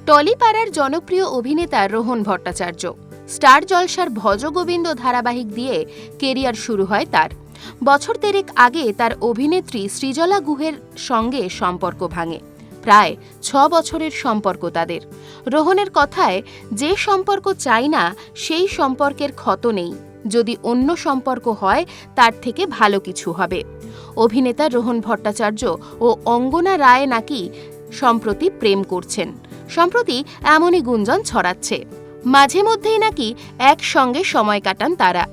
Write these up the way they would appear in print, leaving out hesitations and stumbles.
টলিপাড়ার জনপ্রিয় অভিনেতা রোহন ভট্টাচার্য স্টার জলসার ভজগোবিন্দ ধারাবাহিক দিয়ে কেরিয়ার শুরু হয় তার। বছর দেড়েক আগে তার অভিনেত্রী সৃজলা গুহের সঙ্গে সম্পর্ক ভাঙে। প্রায় ৬ বছরের সম্পর্ক তাদের। রোহনের কথায়, যে সম্পর্ক চাই না সেই সম্পর্কের ক্ষত নেই, যদি অন্য সম্পর্ক হয় তার থেকে ভালো কিছু হবে। অভিনেতা রোহন ভট্টাচার্য ও অঙ্গনা রায় নাকি সম্প্রতি প্রেম করছেন। সম্প্রতি এমনই গুঞ্জন ছড়াচ্ছে। মাঝে মধ্যেই নাকি একসঙ্গে সময় কাটান তারা।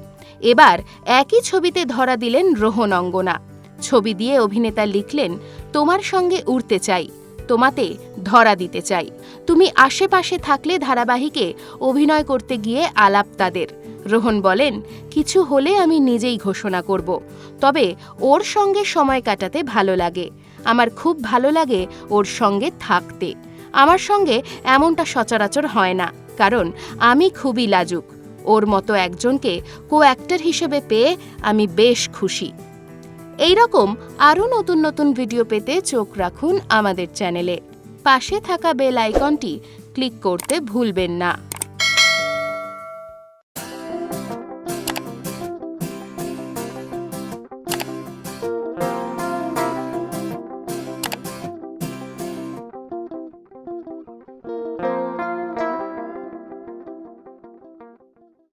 এবার একই ছবিতে ধরা দিলেন রোহন অঙ্গনা। ছবি দিয়ে অভিনেতা লিখলেন, তোমার সঙ্গে উড়তে চাই, তোমাতে ধরা দিতে চাই। তুমি আশেপাশে থাকলে ধারাবাহিকে অভিনয় করতে গিয়ে আলাপ তাদের। রোহন বলেন, কিছু হলে আমি নিজেই ঘোষণা করব, তবে ওর সঙ্গে সময় কাটাতে ভালো লাগে। আমার খুব ভালো লাগে ওর সঙ্গে থাকতে। আমার সঙ্গে এমনটা সচরাচর হয় না, কারণ আমি খুবই লাজুক। ওর মতো একজনকে কো অ্যাক্টর হিসেবে পেয়ে আমি বেশ খুশি। এই রকম আরও নতুন নতুন ভিডিও পেতে চোখ রাখুন আমাদের চ্যানেলে। পাশে থাকা বেল আইকনটি ক্লিক করতে ভুলবেন না।